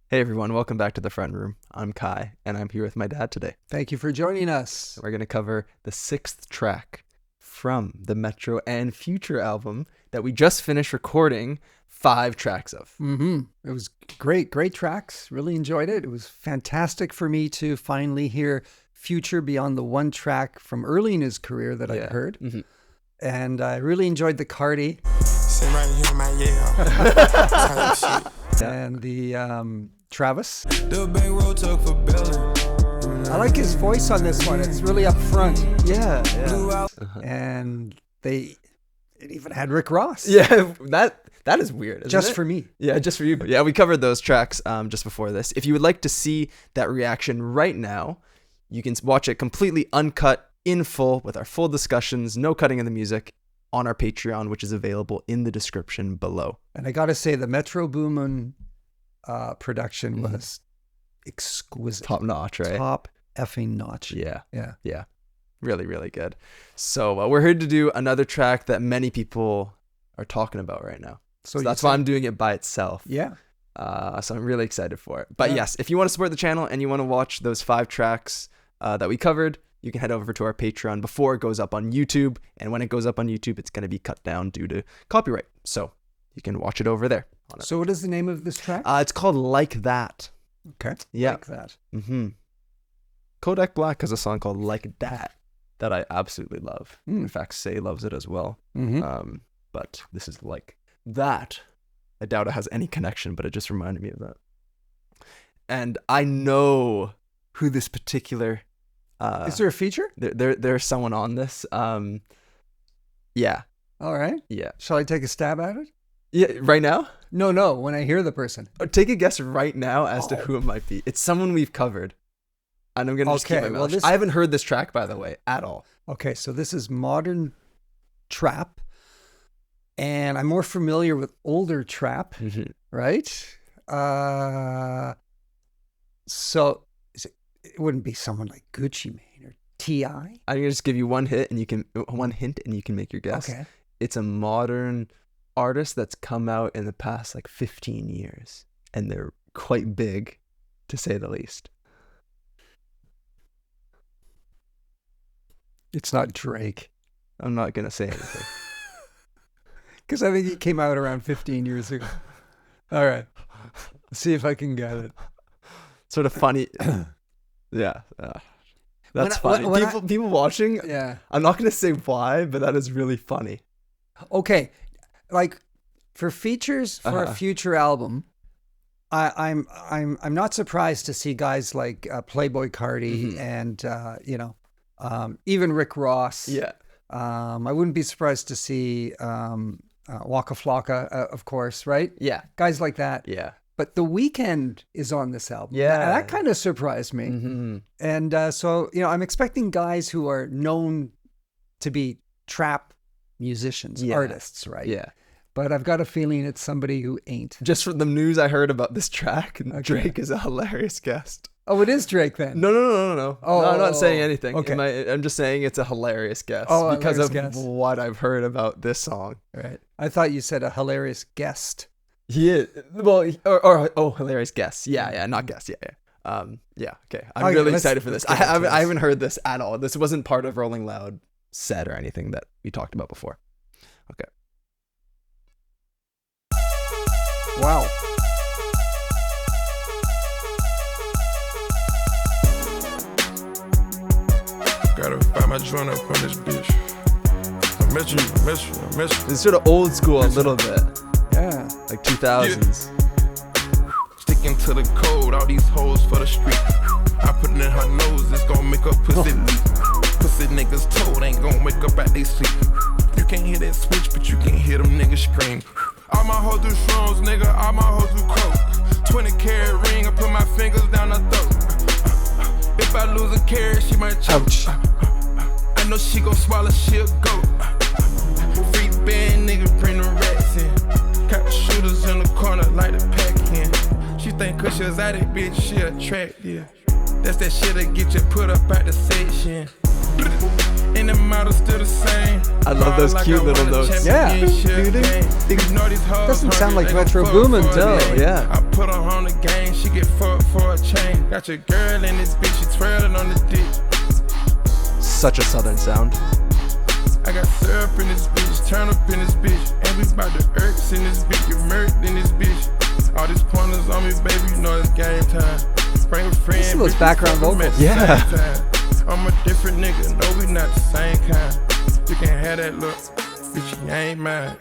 Hey everyone, welcome back to the front room. I'm Kai, and I'm here with my dad today. Thank you for joining us. We're going to cover the 6th track from the Metro and Future album that we just finished recording 5 tracks of. It was great tracks. Really enjoyed it. It was fantastic for me to finally hear Future beyond the one track from early in his career that I heard. And I really enjoyed the Cardi. Right here in my and the Travis. I like his voice on this one. It's really up front. Yeah. And it even had Rick Ross. Yeah, that is weird. Isn't Just it? for me. Yeah, just for you. Yeah, we covered those tracks just before this. If you would like to see that reaction right now, you can watch it completely uncut, in full, with our full discussions, no cutting in the music, on our Patreon, which is available in the description below. And I got to say, the Metro Boomin production was exquisite. Top notch, right? Top effing notch. Yeah. Yeah. Really, really good. So we're here to do another track that many people are talking about right now. So that's why I'm doing it by itself. Yeah. So I'm really excited for it. But yes, if you want to support the channel and you want to watch those 5 tracks that we covered, you can head over to our Patreon before it goes up on YouTube. And when it goes up on YouTube, it's going to be cut down due to copyright. So you can watch it over there. So what is the name of this track? It's called Like That. Okay. Yeah. Like That. Kodak Black has a song called Like that I absolutely love. In fact, Say loves it as well. But this is Like That. I doubt it has any connection, but it just reminded me of that. And I know who this particular... is there a feature? There's someone on this. Yeah. All right. Yeah. Shall I take a stab at it? Yeah. Right now? No. When I hear the person. Take a guess right now as to who it might be. It's someone we've covered. And I'm going to just keep my mouth shut. I haven't heard this track, by the way, at all. Okay, so this is modern trap. And I'm more familiar with older trap, right? So it wouldn't be someone like Gucci Mane or T.I.? I'm going to just give you one hint and you can make your guess. Okay. It's a modern artist that's come out in the past like 15 years. And they're quite big, to say the least. It's not Drake. I'm not going to say anything. Because I think he came out around 15 years ago. All right. Let's see if I can get it. Sort of funny. Yeah. That's funny. People watching, yeah. I'm not going to say why, but that is really funny. Okay. Like for features for a future album, I'm not surprised to see guys like Playboy Cardi and, even Rick Ross. Yeah. I wouldn't be surprised to see Waka Flocka, of course, right? Yeah. Guys like that. Yeah. But The Weeknd is on this album. Yeah. That kind of surprised me. And so, I'm expecting guys who are known to be trap musicians, artists, right? Yeah. But I've got a feeling it's somebody who ain't. Just from the news I heard about this track, Drake is a hilarious guest. Oh, it is Drake then? No. Oh, no, I'm not saying anything. Okay. I'm just saying it's a hilarious guest because of what I've heard about this song. Right. I thought you said a hilarious guest. Yeah. Well, hilarious guest. Yeah, not guest. Yeah. Okay. I'm really excited for this. I haven't heard this at all. This wasn't part of Rolling Loud set or anything that we talked about before. Okay. Wow. Gotta find my joint up on this bitch. I miss you. It's sort of old school a little bit. Yeah. Like 2000s. Sticking to the code, all these hoes for the street. I put it in her nose, it's gonna make her pussy leak. Pussy niggas told ain't gonna wake up at they sleep. You can't hear that switch, but you can hear them niggas scream. All my hoes do shrooms, nigga, all my hoes do coke. 20 carat ring, I put my fingers down her throat. If I lose a carat, she might choke. Ouch. I know she gon' swallow, she a goat. Free band, nigga, bring the rats in. Got the shooters in the corner, like the pack in. She think cause she's out it, bitch, she attractive. That's that shit that get you put up at the section. And and the model still the same. I love those cute little notes. Yeah. Doesn't sound like Metro Boomin, No, yeah. I put her on the game, she get fucked for a chain. Got your girl in this bitch, she twirling on the dick. Such a southern sound. I got syrup in this bitch, turn up in this bitch. And we bout the irks in this bitch, get murked in this bitch. All these pointers on me, baby, you know it's game time. Bring a friend. Listen to those background vocals. Yeah. I'm a different nigga, no, we not the same kind. You can have that look, bitch, you ain't mine.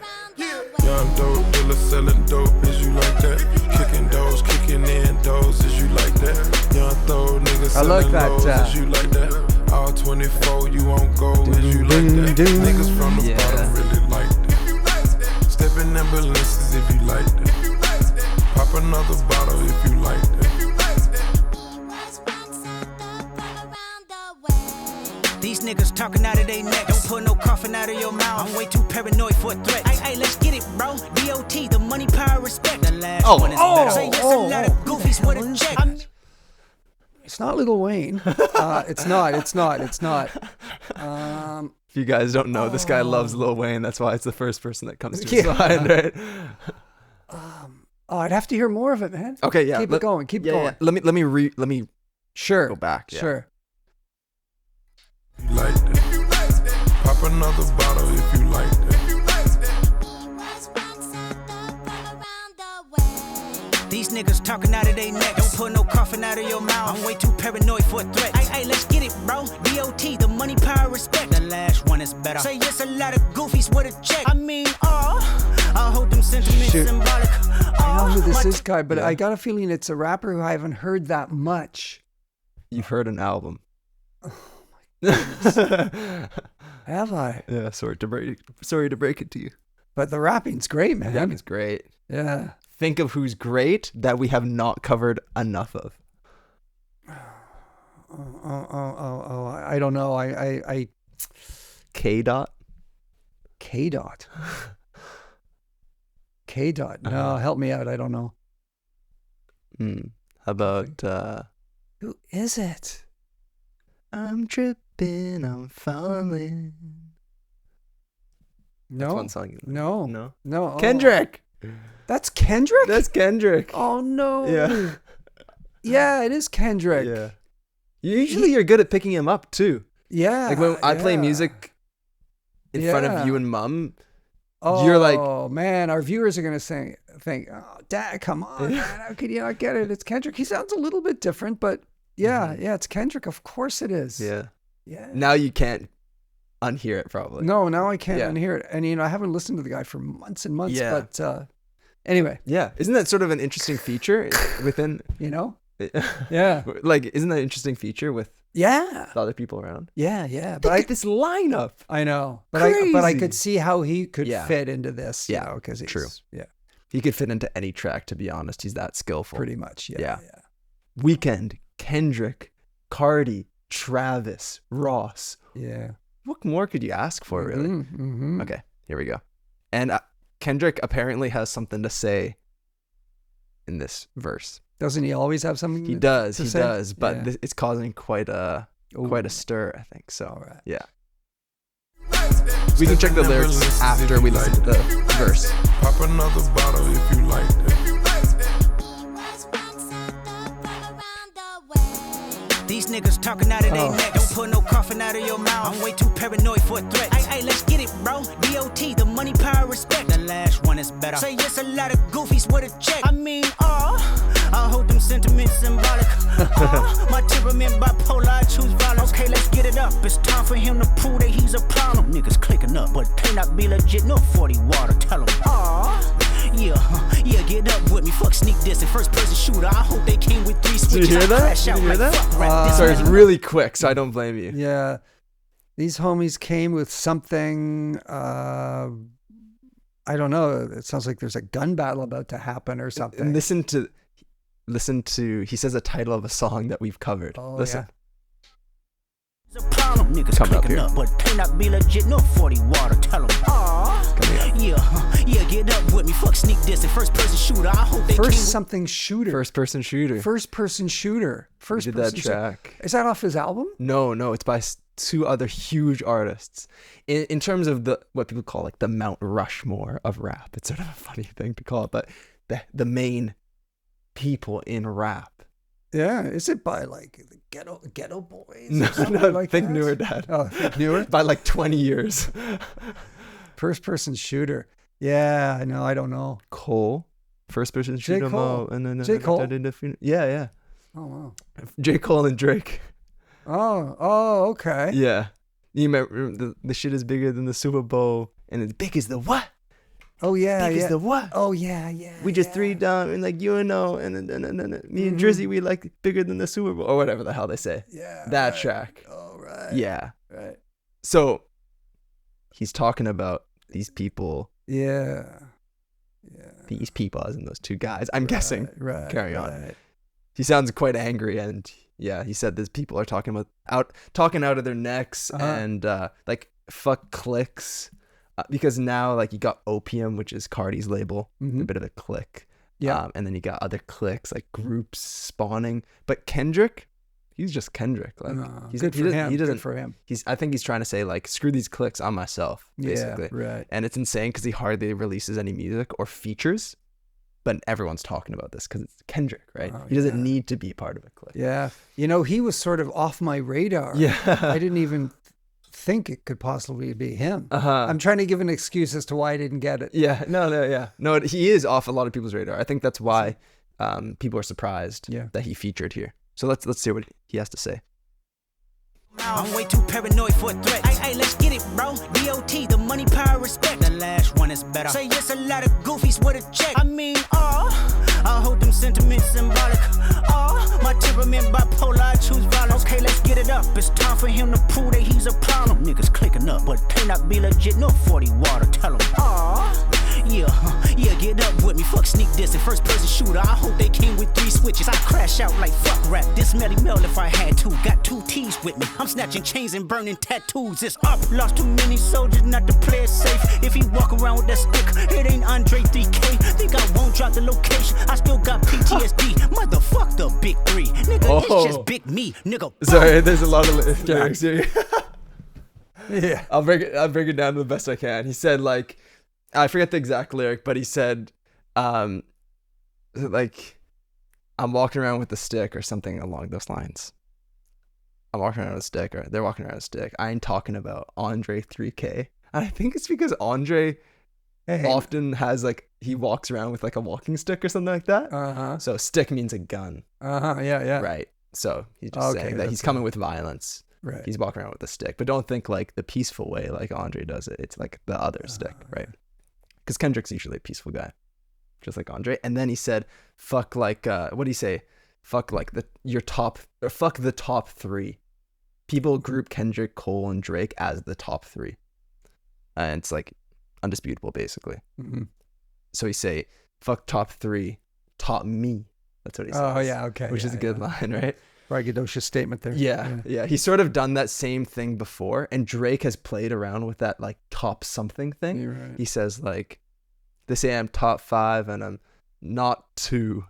Young dope dealer selling dope, is you like that? Kicking doors, kicking in doors, is you like that? Young throw nigga selling like that, lows, is you like that? All 24, you won't go, is you like that? Niggas from the bottom really like that. Stepping ambulances if you like that. Pop another bottle if you like that. These niggas talking out of their neck. Don't put no coffin out of your mouth. I'm way too paranoid for a threat. Hey, let's get it, bro. DOT, the money, power, respect. The last one is better. Say yes, a lot of goofies with a check. It's not Lil Wayne. It's not. If you guys don't know, this guy loves Lil Wayne. That's why it's the first person that comes to his mind, right? I'd have to hear more of it, man. Okay, yeah. Keep it going. Keep going. Yeah. Let me Sure. go back. Yeah. Sure. You like that? Pop another bottle if you like that. These niggas talking out of their neck. Don't put no coffin out of your mouth. I'm way too paranoid for a threat. Hey, let's get it, bro. DOT, the money, power, respect. The last one is better. Say yes, a lot of goofies with a check. I mean, I hold them sentiments symbolic. I know who this is, guy, but I got a feeling it's a rapper who I haven't heard that much. You've heard an album. Have I? Yeah, sorry to break it to you. But the rapping's great, man. Rapping's great. Yeah. Think of who's great that we have not covered enough of. I don't know. I K-Dot. K-Dot. K-Dot. No, help me out. I don't know. How about Who is it? I'm tripping, I'm falling. No. That's one song. No. Oh. Kendrick. That's Kendrick? That's Kendrick. Oh no. Yeah. Yeah, it is Kendrick. Yeah. Usually you're good at picking him up too. Yeah. Like when I play music in front of you and Mum, oh, you're like, oh man, our viewers are gonna think, oh, Dad, come on, man, how could you not get it? It's Kendrick. He sounds a little bit different, but yeah, it's Kendrick. Of course it is. Yeah. Yeah. Now you can't unhear it probably. No, now I can't unhear it. And I haven't listened to the guy for months and months. Yeah. But anyway. Yeah. Isn't that sort of an interesting feature within? Yeah. Like, isn't that an interesting feature with the other people around? Yeah. But like this lineup. I know. But Crazy. I could see how he could fit into this. Yeah. You know, because True. Yeah. He could fit into any track, to be honest. He's that skillful. Pretty much. Yeah. Weeknd, Kendrick, Cardi, Travis, Ross. Yeah. What more could you ask for, really? Mm-hmm. Okay, here we go. And Kendrick apparently has something to say in this verse. Doesn't he always have something? He does. to say? But it's causing quite a stir, I think. So, all right. Yeah. We can check the lyrics after we listen to the verse. Pop another bottle if you like that. These niggas talking out of their neck. Don't put no coffin out of your mouth. I'm way too paranoid for a threat. Hey, let's get it, bro. DOT, the money, power, respect. The last one is better. Say yes, a lot of goofies with a check. I mean, I hold them sentiments symbolic. My temperament bipolar, I choose violence. Okay, let's get it up. It's time for him to prove that he's a problem. Niggas clicking up, but cannot be legit. No 40 water, tell him. Yeah, get up with me. Fuck sneak this and first person shooter. I hope they came with 3 switches. Did you hear that? Sorry, it's really quick, so I don't blame you. Yeah. These homies came with something, I don't know. It sounds like there's a gun battle about to happen or something. And listen to, he says a title of a song that we've covered. Listen. Niggas Coming up clicking here. up, but cannot be legit. No 40 water, tell him. Yeah, get up with me. Fuck sneak this and first person shooter. I hope they First something shooter. First person shooter. First person shooter. First did person that track. Is that off his album? No, it's by two other huge artists. In terms of what people call like the Mount Rushmore of rap. It's sort of a funny thing to call it, but the main people in rap. Yeah, is it by like the Ghetto Boys? No, like think that? newer, Dad. Oh, think newer? By like 20 years. First person shooter. Yeah, I know. I don't know. Cole, first person shooter. Cole. And then J. Cole? Yeah. Oh, wow. J. Cole and Drake. Oh, okay. Yeah. You remember the shit is bigger than the Super Bowl, and it's big as the what? Oh, yeah, Big yeah. as the what? Oh, yeah. We just three down and like UNO and then me and Drizzy, we like bigger than the Super Bowl or whatever the hell they say. Yeah. That right. track. Oh, right. Yeah. Right. So he's talking about these people. Yeah. These people, as in those two guys. I'm guessing. Right. Carry on. He sounds quite angry, and yeah, he said these people are talking out of their necks and like fuck clicks. Because now, like, you got Opium, which is Cardi's label, a bit of a clique. Yeah. And then you got other cliques, like groups spawning. But Kendrick, he's just Kendrick. Like, good for him. Good for him. I think he's trying to say, like, screw these cliques on myself, basically. Yeah, right. And it's insane because he hardly releases any music or features. But everyone's talking about this because it's Kendrick, right? He doesn't need to be part of a clique. Yeah. You know, he was sort of off my radar. Yeah. I didn't even think it could possibly be him. I'm trying to give an excuse as to why I didn't get it. Yeah, no, he is off a lot of people's radar. I think that's why people are surprised that he featured here. So let's see what he has to say. I'm way too paranoid for a threat. Hey, let's get it, bro. DOT, the money, power, respect. The last one is better. Say yes, a lot of goofies with a check. I mean, I hold them sentiments symbolic. My temperament bipolar, I choose violence. Okay, let's get it up. It's time for him to prove that he's a problem. Niggas clicking up, but cannot be legit. No 40 water, tell him. Yeah, get up with me. Fuck sneak this and first person shooter. I hope they came with 3 switches. I crash out like fuck rap. This Melly Mel if I had to. Got 2 T's with me. I'm snatching chains and burning tattoos. It's up. Lost too many soldiers not to play it safe. If he walk around with that stick, it ain't Andre 3K. Think I won't drop the location. I still got PTSD. Motherfuck the big 3. Nigga, it's just big me. Nigga. Sorry, there's a lot of lyrics here. Yeah. I'll break it down to the best I can. He said, like, I forget the exact lyric, but he said, like, I'm walking around with a stick or something along those lines. I'm walking around with a stick, or they're walking around with a stick. I ain't talking about Andre 3K. And I think it's because Andre often has, like, he walks around with, like, a walking stick or something like that. So stick means a gun. Yeah. Right. So he's just saying that he's coming with violence. Right. He's walking around with a stick. But don't think, like, the peaceful way like Andre does it. It's, like, the other stick, right? Because Kendrick's usually a peaceful guy, just like Andre. And then he said, fuck, like, what do you say? Fuck, like, fuck the top 3. People group Kendrick, Cole, and Drake as the top 3. And it's, like, undisputable, basically. So he say, fuck top 3, top me. That's what he says. Oh, yeah, okay. Which is a good line, right? Braggadocious statement there. Yeah. He's sort of done that same thing before, and Drake has played around with that, like, top something thing. You're right. He says, like, they say I'm top 5 and I'm not 2,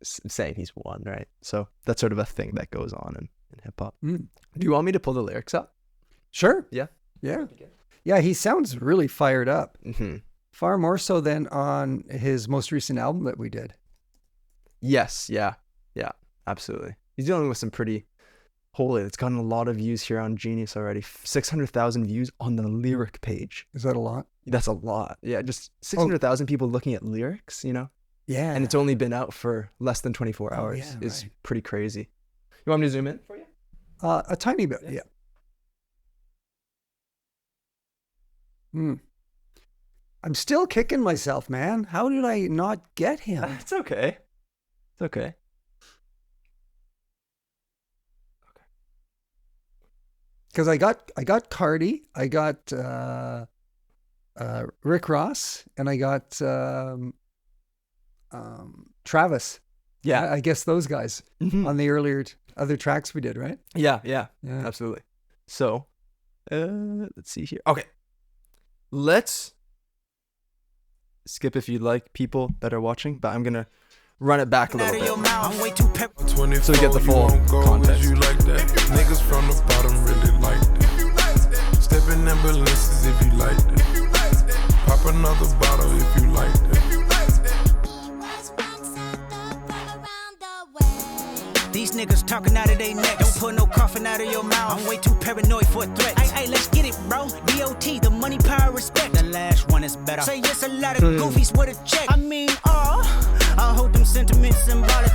saying he's 1, right? So that's sort of a thing that goes on in hip hop. Do you want me to pull the lyrics up? Sure. Yeah. Yeah, he sounds really fired up. Far more so than on his most recent album that we did. Yes, yeah, absolutely. He's dealing with some pretty holy. It's gotten a lot of views here on Genius already. 600,000 views on the lyric page. Is that a lot? That's a lot. Yeah, just 600,000 people looking at lyrics, you know? Yeah. And it's only been out for less than 24 hours. Yeah, it's right. pretty crazy. You want me to zoom in for you? A tiny bit, yeah. I'm still kicking myself, man. How did I not get him? It's okay. It's okay. Because I got Cardi, I got Rick Ross, and I got Travis. Yeah. I guess those guys on the other tracks we did, right? Yeah, absolutely. So, let's see here. Okay. let's skip if you like, people that are watching, but I'm gonna run it back a little bit so we get the full context. You like that? Niggas from the bottom really like that. Step in ambulances if you like that. Pop another bottle if you like that. These niggas talking out of their neck. Don't put no coffin out of your mouth. I'm way too paranoid for a threat. Hey, let's get it, bro. DOT, the money, power, respect. The last one is better. Say yes, a lot of goofies with a check. I mean, I hold them sentiments symbolic.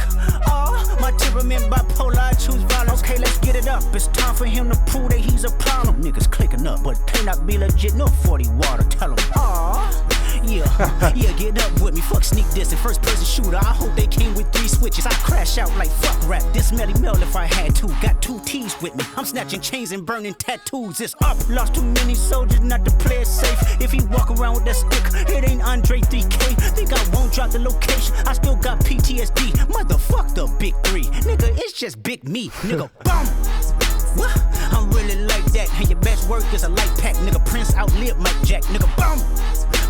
My temperament bipolar, I choose violence. Okay, let's get it up. It's time for him to prove that he's a problem. Niggas clicking up, but cannot be legit. No 40 water, tell him. Yeah, get up with me. Fuck sneak diss and first person shooter. I hope they came with 3 switches. I crash out like fuck rap. This Melly Mel if I had to. Got 2 T's with me. I'm snatching chains and burning tattoos. It's up. Lost too many soldiers not to play it safe. If he walk around with that stick, it ain't Andre 3K. Think I won't drop the location. I still got PTSD. Motherfuck the big 3. Nigga, it's just big me. Nigga, boom. What? I'm really like that. And your best work is a light pack. Nigga, Prince outlived Mike Jack. Nigga, boom.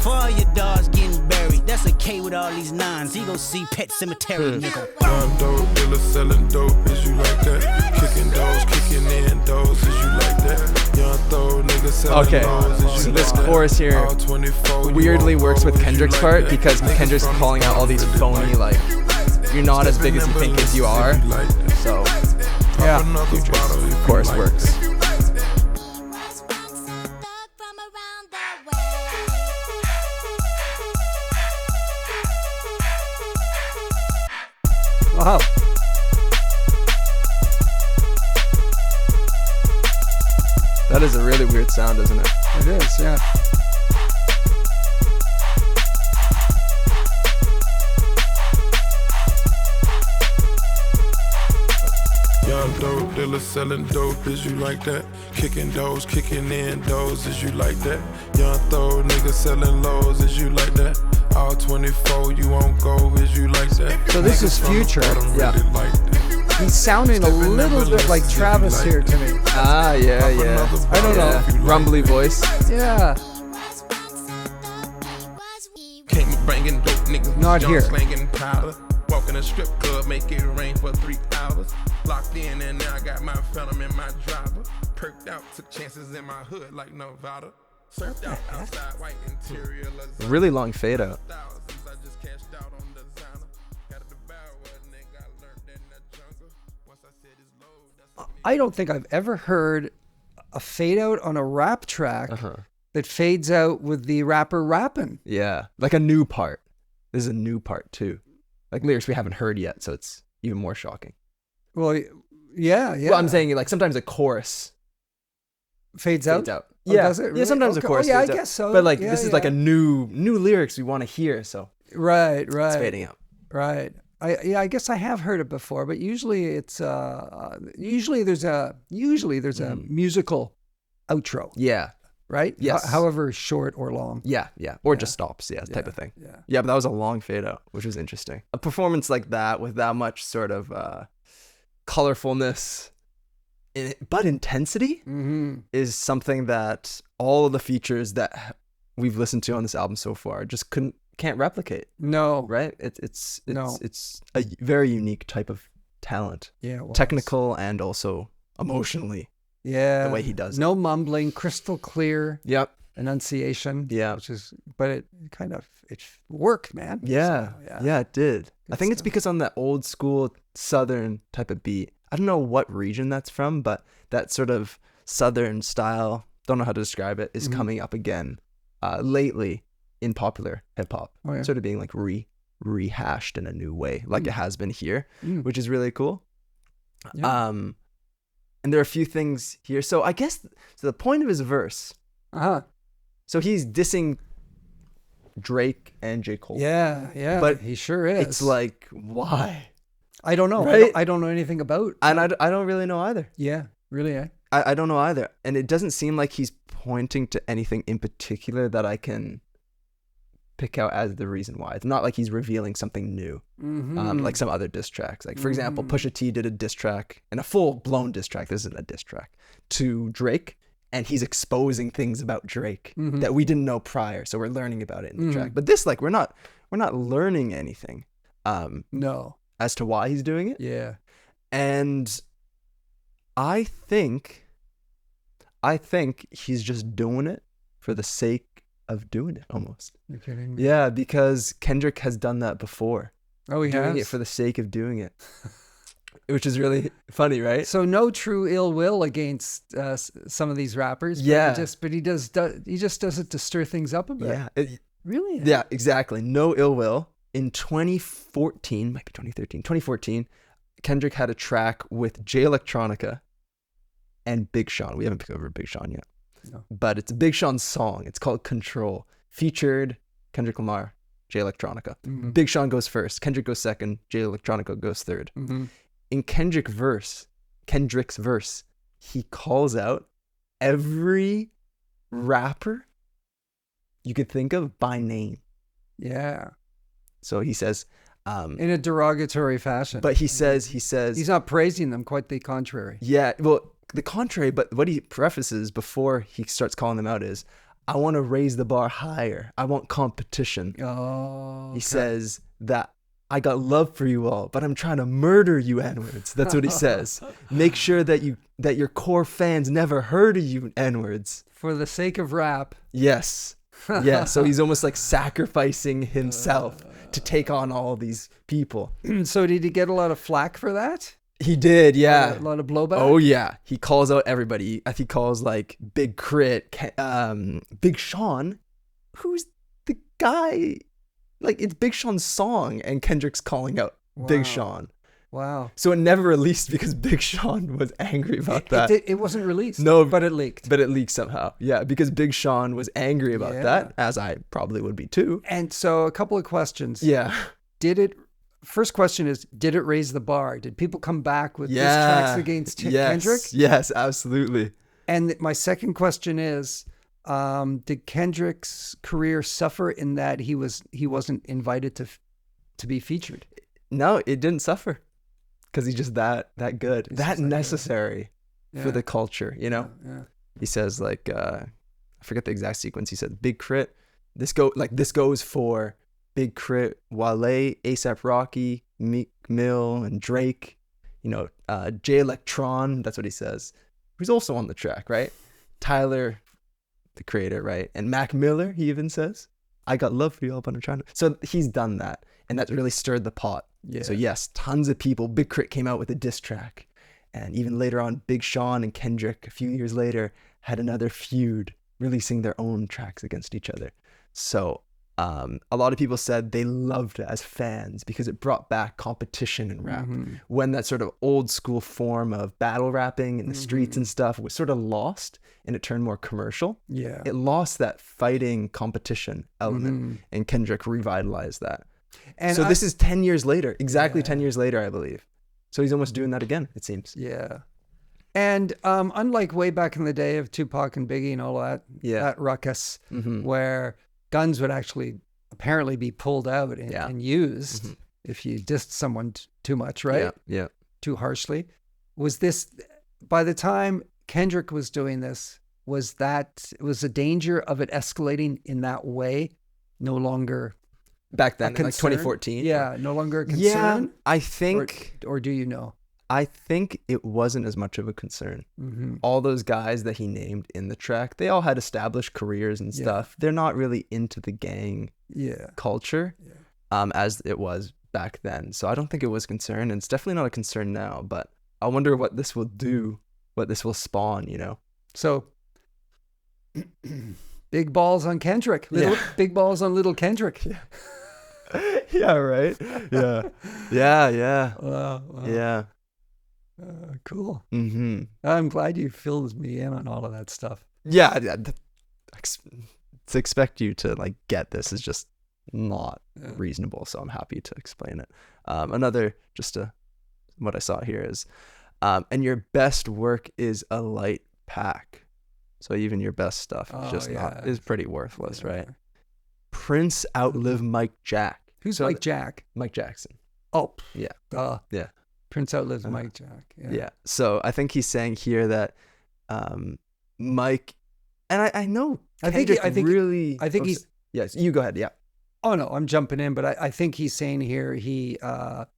For all your dogs getting buried, that's a K with all these 9s. He gon' see Pet Cemetery, nigga. Young dope dealer selling dope, is you like that? Kicking doors, kicking in doors, is you like that? Young throw nigga selling doors, is you so like this that? chorus here All 24, weirdly you works won't with go, is you Kendrick's like part that? because Niggas Kendrick's from the calling out all these bottom phony, really like, you're not as big as you think as you are. So, yeah, Future's chorus works. Wow. That is a really weird sound, isn't it? It is, yeah. Young dope dealer selling dope, is you like that? Kicking doors, kicking in doors, is you like that? Young throw nigga selling lows, is you like that? All 24, you won't go, is you like that? So this is Future. Yeah. He's sounding a little bit like Travis here to me. Ah, yeah. I don't know. Rumbly voice. Yeah. Came banging dope niggas, Not here. slanging powder. Walk in a strip club, make it rain for 3 hours. Locked in and now I got my phantom in my driver. Perked out, took chances in my hood like Nevada. Surfed out outside, white interior. Really long fade out. Thousands, I just cashed out on designer. Got a devour a nigga, I learned in the jungle. Once I said it's low, that's I don't think I've ever heard a fade out on a rap track that fades out with the rapper rapping. Yeah, like a new part. This is a new part too. Like lyrics we haven't heard yet, so it's even more shocking. Well, yeah. Well, I'm saying like sometimes a chorus fades out. out. Oh, Yeah, does it really? yeah. Sometimes a Okay. chorus. Oh, yeah, I fades out. guess so. But like Yeah, this is yeah. like a new lyrics we want to hear, so Right. it's fading out. Right. I guess I have heard it before, but usually it's usually there's a musical outro, Yeah, right? Yes. However short or long. yeah, or just stops. Yeah, type of thing. Yeah, but that was a long fade out, which was interesting. A performance like that with that much sort of colorfulness, but intensity is something that all of the features that we've listened to on this album so far just can't replicate. No. Right? It's a very unique type of talent. Yeah. Well, Technical and also emotionally. Yeah. The way he does it. No mumbling, crystal clear Yep. enunciation. Yeah. But it worked, man. Yeah. So, Yeah, it did. I think it's stuff. because on that old school Southern type of beat. I don't know what region that's from, but that sort of Southern style, don't know how to describe it, is coming up again lately in popular hip hop. Oh, yeah. Sort of being like rehashed in a new way, like it has been here, which is really cool. Yeah. And there are a few things here. So I guess the point of his verse. So he's dissing Drake and J. Cole. Yeah. But he sure is. It's like, why? I don't know. Right? I don't know anything about. And I don't really know either. Yeah. Really, eh? I don't know either. And it doesn't seem like he's pointing to anything in particular that I can pick out as the reason why. It's not like he's revealing something new, like some other diss tracks. Like, for example, Pusha T did a diss track, and a full-blown diss track, this isn't a diss track, to Drake, and he's exposing things about Drake that we didn't know prior. So we're learning about it in the track. But this, like, we're not learning anything No. as to why he's doing it. Yeah. And I think he's just doing it for the sake of doing it almost. You're kidding me? Yeah, because Kendrick has done that before. Oh, he doing has? it for the sake of doing it. Which is really funny, right? So no true ill will against some of these rappers. Yeah. But he just does it to stir things up a bit. Yeah. Really? Yeah, exactly. No ill will. In 2014, might be 2013, 2014, Kendrick had a track with Jay Electronica and Big Sean. We haven't covered Big Sean yet. No. But it's a Big Sean song. It's called Control. Featured Kendrick Lamar, Jay Electronica. Big Sean goes first. Kendrick goes second. Jay Electronica goes third. In Kendrick's verse, he calls out every rapper you could think of by name. Yeah. So he says, in a derogatory fashion. but he says he's not praising them, quite the contrary. Yeah, well, the contrary, but what he prefaces before he starts calling them out is, I want to raise the bar higher. I want competition. Oh. He says that I got love for you all, but I'm trying to murder you N-words. That's what he says. Make sure that your core fans never heard of you N-words. For the sake of rap. Yes. Yeah, so he's almost like sacrificing himself to take on all these people. So did he get a lot of flack for that? He did, yeah. A lot of blowback? Oh, yeah. He calls out everybody. I think he calls like Big Crit, Big Sean, who's the guy. Like, it's Big Sean's song, and Kendrick's calling out Big Sean. Wow. So it never released because Big Sean was angry about that. It wasn't released. No, but it leaked. But it leaked somehow. Yeah, because Big Sean was angry about that, as I probably would be too. And so a couple of questions. Yeah. First question is, did it raise the bar? Did people come back with diss tracks against Kendrick? Yes, absolutely. And my second question is, did Kendrick's career suffer in that he wasn't invited to be featured? No, it didn't suffer because he's just that good, that necessary for the culture, you know? Yeah. He says like, I forget the exact sequence. He said, Big Crit, this goes for Big Crit, Wale, A$AP Rocky, Meek Mill, and Drake, you know, Jay Electron, that's what he says. Who's also on the track, right? Tyler, the creator, right? And Mac Miller, he even says, I got love for you all, but I'm trying to. So he's done that, and that really stirred the pot. Yeah. So yes, tons of people. Big Crit came out with a diss track, and even later on, Big Sean and Kendrick, a few years later, had another feud, releasing their own tracks against each other. So a lot of people said they loved it as fans because it brought back competition in rap. When that sort of old school form of battle rapping in the streets and stuff was sort of lost and it turned more commercial. Yeah. It lost that fighting competition element, and Kendrick revitalized that. And so this is 10 years later, exactly 10 years later, I believe. So he's almost doing that again, it seems. Yeah. And unlike way back in the day of Tupac and Biggie and all that, that ruckus, where guns would actually apparently be pulled out and used if you dissed someone too much, right? Yeah. Too harshly. Was this, by the time Kendrick was doing this, was the danger of it escalating in that way no longer back then, like 2014? Yeah, no longer a concern? Yeah, I think... Or do you know? I think it wasn't as much of a concern. All those guys that he named in the track, they all had established careers and stuff. They're not really into the gang culture as it was back then. So I don't think it was a concern, and it's definitely not a concern now. But I wonder what this will do, what this will spawn, you know? So big balls on Kendrick. Big balls on little Kendrick. Yeah, right? Yeah. Wow. Yeah. Cool. Mm-hmm. I'm glad you filled me in on all of that stuff. Yeah, to expect you to like get this is just not reasonable. So I'm happy to explain it. Another, what I saw here is, and your best work is a light pack. So even your best stuff is pretty worthless, right? Prince outlived Mike Jack. Who's Mike Jack? Mike Jackson. Oh, yeah. Yeah. Prince outlives Mike Jack. Yeah. So I think he's saying here that Mike, and I know I Kendrick think really. he's. Yes, you go ahead. Yeah. Oh no, I'm jumping in, but I think he's saying here he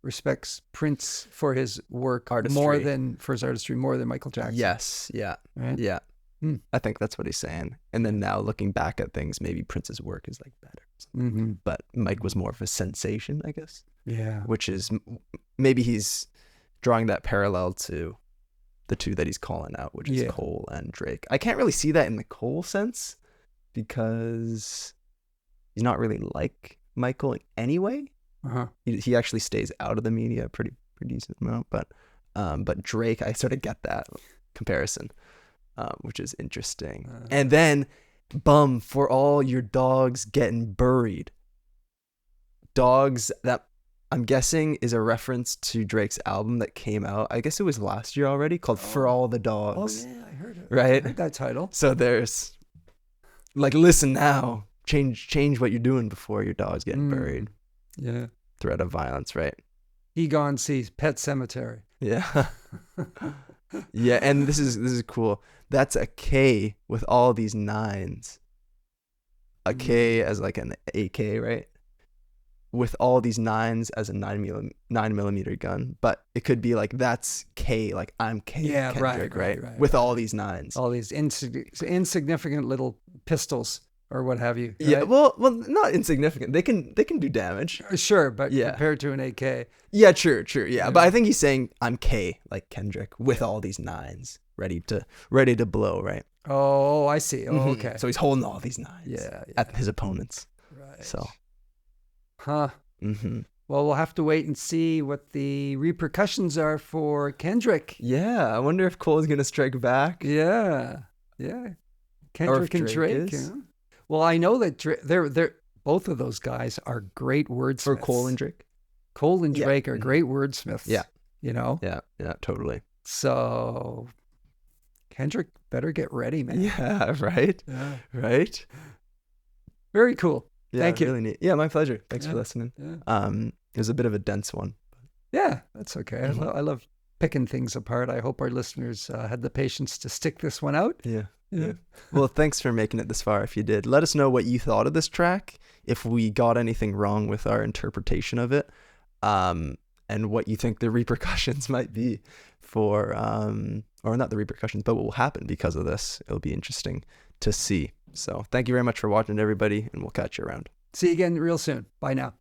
respects Prince for his work more than Michael Jackson. Yes. Yeah. Right? Yeah. Hmm. I think that's what he's saying. And then now looking back at things, maybe Prince's work is like better. Mm-hmm. But Mike was more of a sensation, I guess. Yeah. Which is maybe he's drawing that parallel to the two that he's calling out, which is Cole and Drake. I can't really see that in the Cole sense because he's not really like Michael anyway. Uh-huh. He actually stays out of the media a pretty decent amount, but Drake, I sort of get that comparison, which is interesting. And then, for all your dogs getting buried. Dogs, that I'm guessing is a reference to Drake's album that came out, I guess it was last year already, called For All the Dogs. Oh yeah, I heard it. Right? I heard that title. So there's like, listen now, change what you're doing before your dog's getting buried. Yeah. Threat of violence, right? He Gone Sees Pet Cemetery. Yeah. Yeah, and this is cool. That's a K with all these nines. A K as like an AK, right? With all these nines as a 9mm gun, but it could be like that's K, like I'm K. Yeah, Kendrick, right. With all these nines, all these insignificant little pistols or what have you. Right? Yeah, well, not insignificant. They can do damage. Sure, but compared to an AK. Yeah, true. Yeah, but I think he's saying I'm K, like Kendrick, with all these nines ready to blow, right? Oh, I see. Oh, okay. So he's holding all these nines. Yeah. At his opponents. Right. So. Huh. Mm-hmm. Well, we'll have to wait and see what the repercussions are for Kendrick. Yeah, I wonder if Cole's gonna strike back. Yeah. Kendrick and Drake. Yeah. Well, I know that they're both of those guys are great wordsmiths. For Cole and Drake. Cole and Drake are great wordsmiths. Yeah. You know. Yeah, totally. So Kendrick better get ready, man. Yeah. Right. Yeah. Right. Very cool. Yeah, Thank you. Really neat. Yeah, my pleasure. Thanks for listening. Yeah. It was a bit of a dense one. Yeah, that's okay. Mm-hmm. I love picking things apart. I hope our listeners had the patience to stick this one out. Yeah. Well, thanks for making it this far. If you did, let us know what you thought of this track. If we got anything wrong with our interpretation of it, and what you think the repercussions might be for, or not the repercussions, but what will happen because of this. It'll be interesting to see. So thank you very much for watching, everybody, and we'll catch you around. See you again real soon. Bye now.